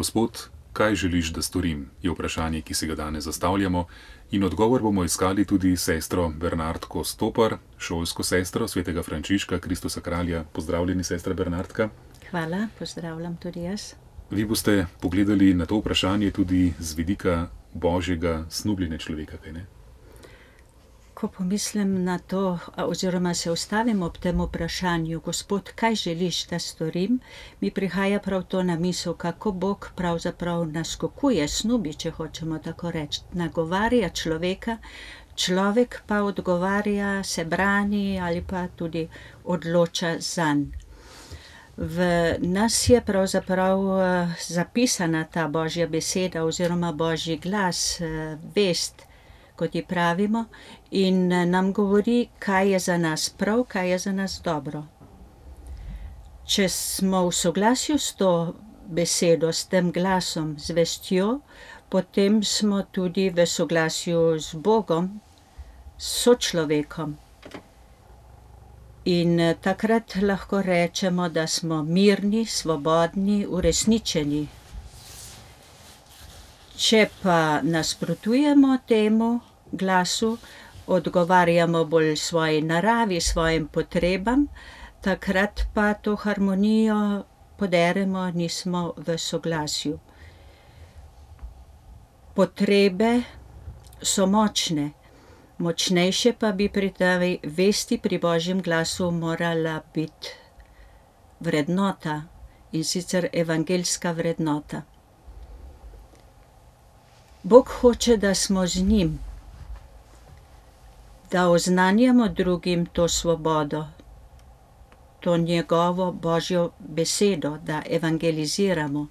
Gospod, kaj želiš, da storim, je vprašanje, ki si ga danes zastavljamo, in odgovor bomo iskali tudi sestro Bernardko Stopar, šolsko sestro svetega Frančiška Kristusa Kralja. Pozdravljeni, sestra Bernardka. Hvala, pozdravljam tudi jaz. Vi boste pogledali na to vprašanje tudi z vidika božjega snubljenja človeka, kaj ne? Ko pomislim na to, oziroma se ustavim ob tem vprašanju, Gospod, kaj želiš, da storim, mi prihaja prav to na misel, kako Bog pravzaprav naskakuje, snubi, če hočemo tako reči, nagovarja človeka, človek pa odgovarja, se brani ali pa tudi odloča zanj. V nas je pravzaprav zapisana ta božja beseda oziroma božji glas, vest, kot ji pravimo, in nam govori, kaj je za nas prav, kaj je za nas dobro. Če smo v soglasju s to besedo, s tem glasom, z vestjo, potem smo tudi v soglasju z Bogom, s sočlovekom. In takrat lahko rečemo, da smo mirni, svobodni, uresničeni. Če pa nasprotujemo temu glasu, odgovarjamo bolj svoji naravi, svojim potrebam, takrat pa to harmonijo poderemo, nismo v soglasju. Potrebe so močne, močnejše pa bi pri tej vesti, pri božjem glasu morala biti vrednota, in sicer evangeljska vrednota. Bog hoče, da smo z njim, da oznanjamo drugim to svobodo, to njegovo božjo besedo, da evangeliziramo.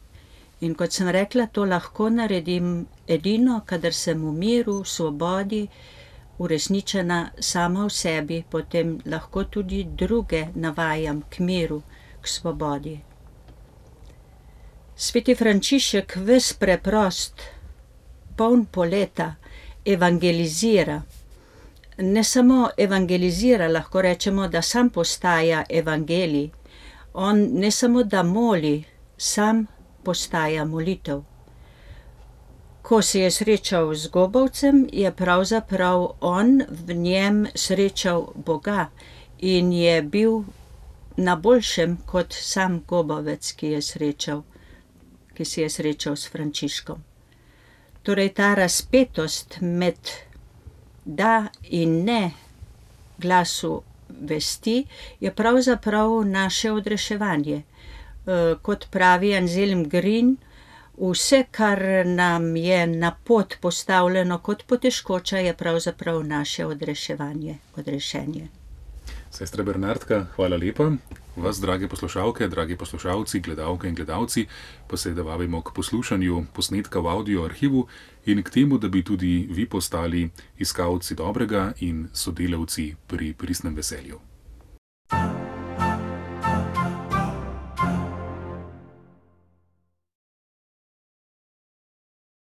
In kot sem rekla, to lahko naredim edino, kadar sem v miru, v svobodi, uresničena sama v sebi, potem lahko tudi druge navajam k miru, k svobodi. Sveti Frančišek ves preprost, poln poleta, evangelizira. Ne samo evangelizira, lahko rečemo, da sam postaja evangelij. On ne samo, da moli, sam postaja molitev. Ko se je srečal z gobavcem, je pravzaprav on v njem srečal Boga in je bil na boljšem kot sam gobavec, ki se je srečal s Frančiškom. Torej ta razpetost med da in ne glasu vesti je pravzaprav naše odreševanje. Kot pravi Anselm Green, vse, kar nam je na pot postavljeno kot potežkoča, je pravzaprav naše odreševanje, odrešenje. Sestra Bernardka, hvala lepa. Vas, drage poslušalke, dragi poslušalci, gledalke in gledalci, pa seveda vabimo k poslušanju posnetka v audio arhivu in k temu, da bi tudi vi postali iskalci dobrega in sodelavci pri pristnem veselju.